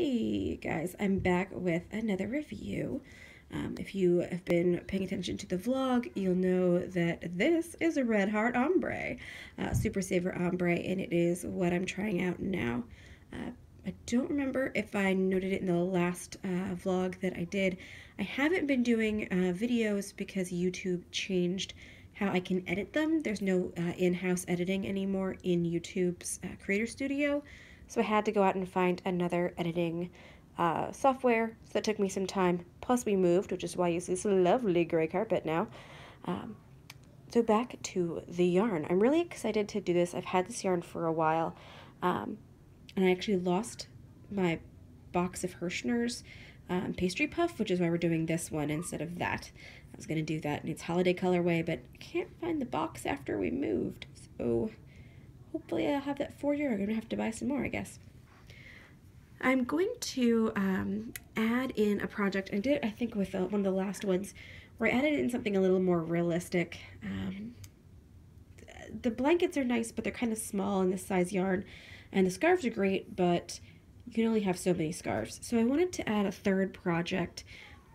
Hey guys, I'm back with another review. If you have been paying attention to the vlog, you'll know that this is a Red Heart Ombre, Super Saver Ombre, and it is what I'm trying out now. I don't remember if I noted it in the last vlog that I did. I haven't been doing videos because YouTube changed how I can edit them. There's no in-house editing anymore in YouTube's Creator Studio. So I had to go out and find another editing software, so that took me some time. Plus we moved, which is why you see this lovely gray carpet now. So back to the yarn. I'm really excited to do this. I've had this yarn for a while, and I actually lost my box of Hirschner's pastry puff, which is why we're doing this one instead of that. I was going to do that in its holiday colorway, but I can't find the box after we moved, so hopefully I'll have that for you. I'm going to have to buy some more, I guess. I'm going to add in a project. I did, I think, with one of the last ones, where I added in something a little more realistic. The blankets are nice, but they're kind of small in this size yarn, and the scarves are great, but you can only have so many scarves. So I wanted to add a third project.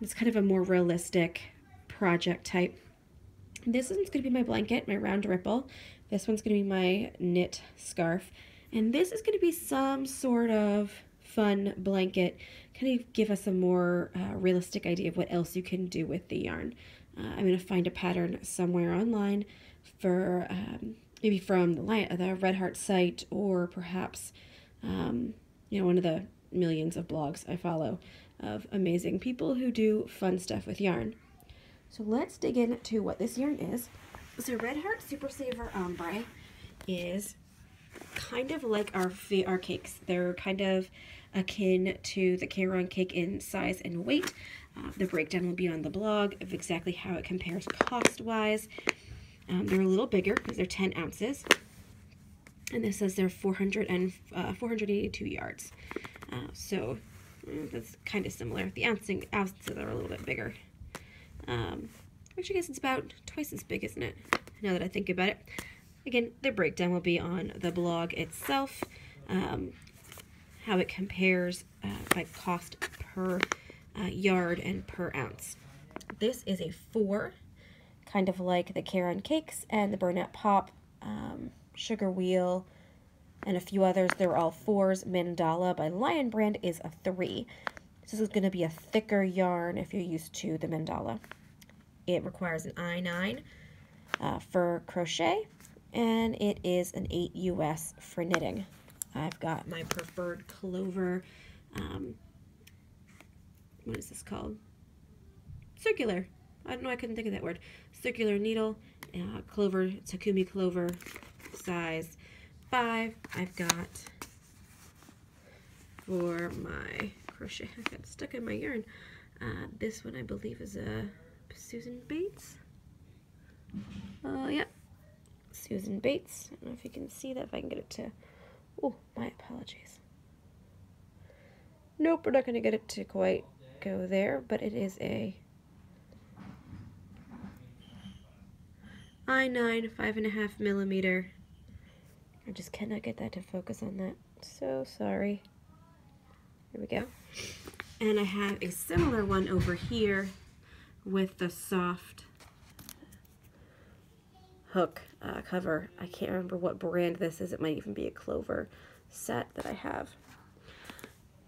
It's kind of a more realistic project type. This one's going to be my blanket, my round ripple. This one's going to be my knit scarf. And this is going to be some sort of fun blanket, kind of give us a more realistic idea of what else you can do with the yarn. I'm going to find a pattern somewhere online for maybe from the Red Heart site, or perhaps you know, one of the millions of blogs I follow of amazing people who do fun stuff with yarn. So let's dig into what this yarn is. So Red Heart Super Saver Ombre is kind of like our cakes. They're kind of akin to the Caron cake in size and weight. The breakdown will be on the blog of exactly how it compares cost-wise. They're a little bigger because they're 10 ounces. And this says they're 482 yards. That's kind of similar. The ounces are a little bit bigger. Which I guess it's about twice as big, isn't it? Now that I think about it. Again, the breakdown will be on the blog itself. How it compares by cost per yard and per ounce. This is a 4, kind of like the Caron Cakes and the Burnett Pop, Sugar Wheel, and a few others. They're all 4s. Mandala by Lion Brand is a 3. This is going to be a thicker yarn if you're used to the Mandala. It requires an I9 for crochet, and it is an 8 US for knitting. I've got my preferred clover, what is this called? Circular. I don't know, I couldn't think of that word. Circular needle, clover, Takumi clover, size 5. I've got for my crochet, I got stuck in my yarn. This one I believe is a Susan Bates. Yep, Susan Bates. I don't know if you can see that, if I can get it to, oh, my apologies. Nope, we're not going to get it to quite go there, but it is a I9 5.5 millimeter. I just cannot get that to focus on that. So sorry. Here we go. And I have a similar one over here with the soft hook cover. I can't remember what brand this is. It might even be a clover set that I have.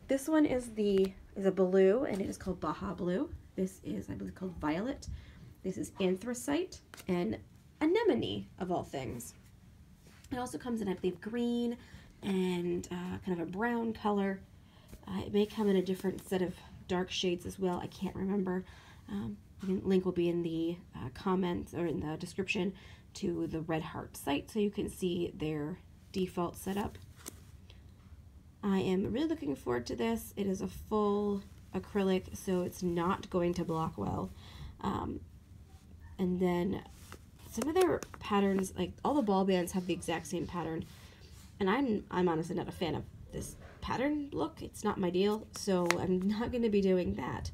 This one is a blue, and it is called Baja Blue. This is, I believe, called Violet. This is Anthracite and Anemone, of all things. It also comes in, I believe, green and kind of a brown color. It may come in a different set of dark shades as well. I can't remember. Link will be in the comments or in the description to the Red Heart site, so you can see their default setup. I am really looking forward to this. It is a full acrylic, so it's not going to block well. And then some of their patterns, like all the ball bands have the exact same pattern, and I'm honestly not a fan of this pattern look. It's not my deal, so I'm not going to be doing that.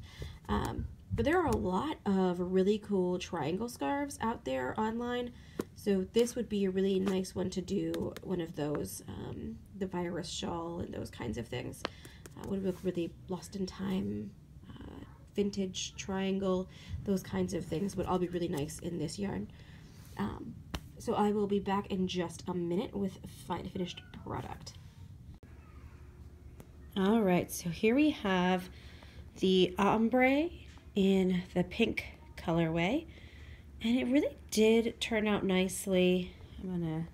But there are a lot of really cool triangle scarves out there online, so this would be a really nice one to do one of those, the virus shawl and those kinds of things. would look really lost in time, vintage, triangle, those kinds of things would all be really nice in this yarn. So I will be back in just a minute with finished product. All right, so here we have the ombre in the pink colorway, and it really did turn out nicely. I'm gonna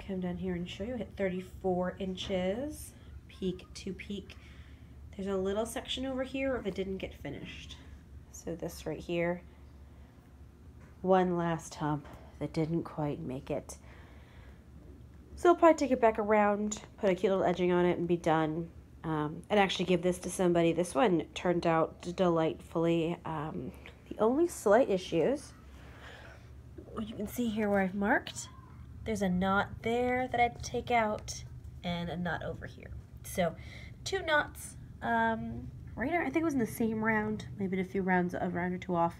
come down here and show you. Hit 34 inches, peak to peak. There's a little section over here that didn't get finished. So this right here, one last hump that didn't quite make it. So I'll probably take it back around, put a cute little edging on it and be done. And actually give this to somebody. This one turned out delightfully. The only slight issues, you can see here where I've marked, there's a knot there that I had to take out and a knot over here. So 2 knots, right there, I think it was in the same round, maybe a few rounds, a round or 2 off.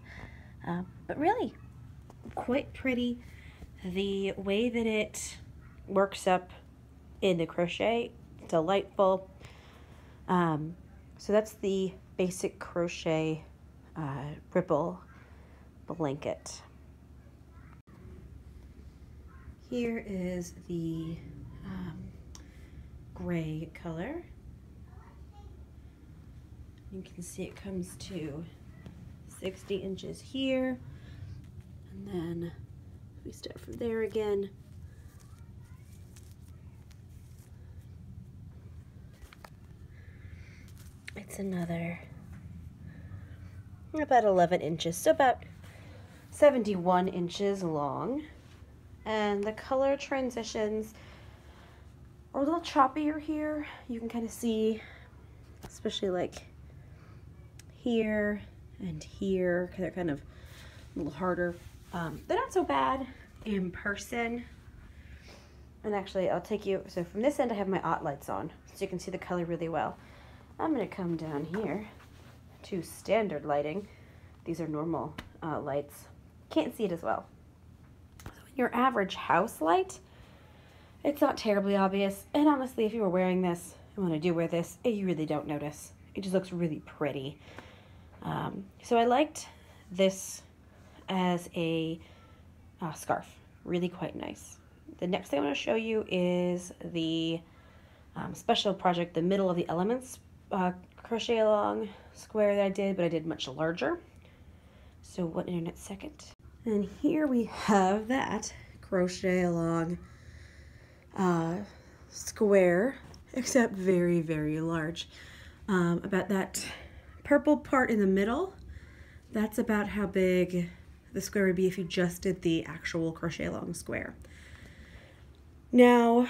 But really quite pretty. The way that it works up in the crochet, delightful. So that's the basic crochet ripple blanket. Here is the gray color. You can see it comes to 60 inches here, and then we start from there again. It's another about 11 inches, so about 71 inches long. And the color transitions are a little choppier here. You can kind of see, especially like here and here, they're kind of a little harder. They're not so bad in person. And actually, I'll take you, so from this end I have my OT lights on, so you can see the color really well. I'm going to come down here to standard lighting. These are normal lights. Can't see it as well. So your average house light, it's not terribly obvious. And honestly, if you were wearing this, and when I do wear this, you really don't notice. It just looks really pretty. So I liked this as a scarf. Really quite nice. The next thing I'm going to show you is the special project, the Middle of the Elements crochet along square that I did, but I did much larger. So 1 internet second. And here we have that crochet along square, except very, very large. About that purple part in the middle, that's about how big the square would be if you just did the actual crochet along square. Now,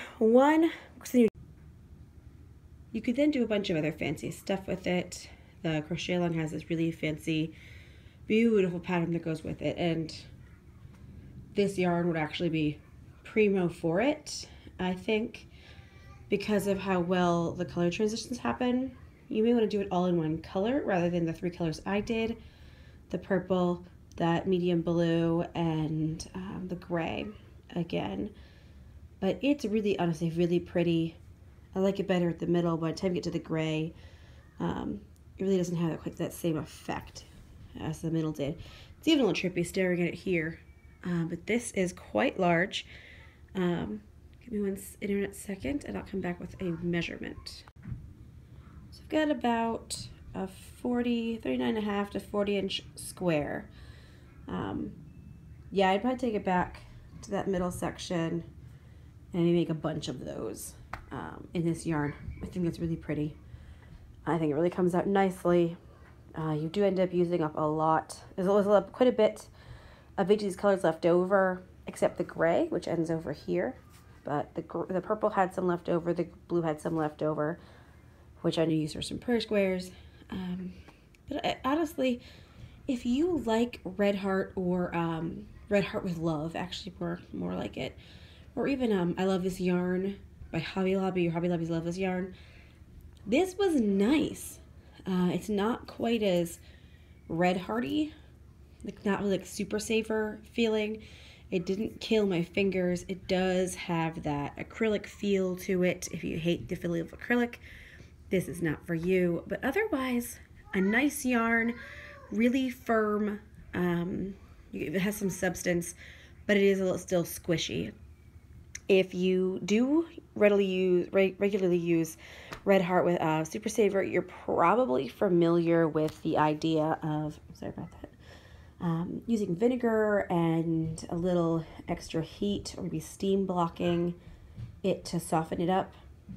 you could then do a bunch of other fancy stuff with it. The crochet along has this really fancy, beautiful pattern that goes with it, and this yarn would actually be primo for it, I think, because of how well the color transitions happen. You may want to do it all in one color rather than the 3 colors I did, the purple, that medium blue, and the gray again. But it's really, honestly, really pretty. I like it better at the middle. By the time you get to the gray, it really doesn't have quite that same effect as the middle did. It's even a little trippy staring at it here. But this is quite large. Give me 1 internet second and I'll come back with a measurement. So I've got about a 39.5 to 40 inch square. Yeah, I'd probably take it back to that middle section and maybe make a bunch of those in this yarn. I think it's really pretty. I think it really comes out nicely. You do end up using up a lot. There's quite a bit of each of these colors left over, except the gray, which ends over here. But the purple had some left over, the blue had some left over, which I knew used for some prayer squares. But honestly, if you like Red Heart or Red Heart with Love, actually more like it, or even I Love This Yarn by Hobby Lobby or Hobby Lobby's Love This Yarn, this was nice. It's not quite as Red Hearty, like not really like Super Saver feeling. It didn't kill my fingers. It does have that acrylic feel to it if you hate the feeling of acrylic. this is not for you. But otherwise, a nice yarn, really firm. It has some substance, but it is a little still squishy. If you do regularly use Red Heart with Super Saver, you're probably familiar with the idea of, sorry about that, using vinegar and a little extra heat or maybe steam blocking it to soften it up.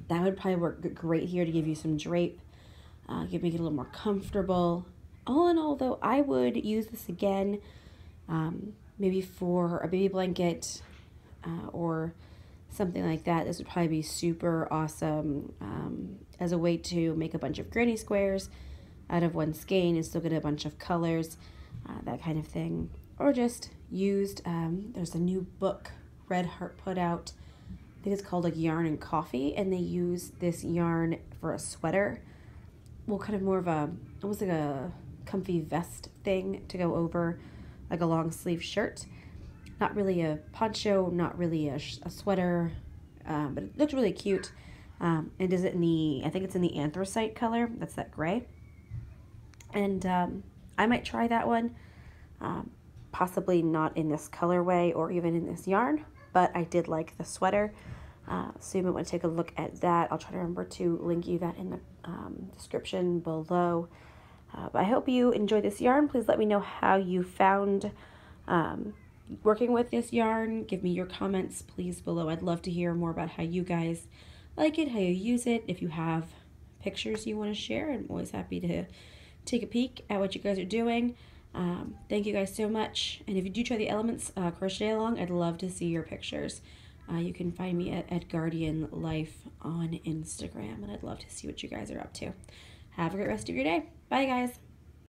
That would probably work great here to give you some drape, make it a little more comfortable. All in all, though, I would use this again, maybe for a baby blanket or something like that. This would probably be super awesome as a way to make a bunch of granny squares out of one skein and still get a bunch of colors, that kind of thing. Or just used, there's a new book Red Heart put out. I think it's called like Yarn and Coffee, and they use this yarn for a sweater. Well, kind of more of a, almost like a comfy vest thing to go over like a long sleeve shirt. Not really a poncho, not really a sweater, but it looked really cute. And is it in the, I think it's in the anthracite color. That's that gray. And I might try that one. Possibly not in this colorway or even in this yarn, but I did like the sweater. So you might want to take a look at that. I'll try to remember to link you that in the description below. But I hope you enjoyed this yarn. Please let me know how you found working with this yarn. Give me your comments, please, below. I'd love to hear more about how you guys like it, how you use it. If you have pictures you want to share, I'm always happy to take a peek at what you guys are doing. Thank you guys so much. And if you do try the Elements crochet along, I'd love to see your pictures. You can find me at Guardian Life on Instagram, and I'd love to see what you guys are up to. Have a great rest of your day. Bye, guys.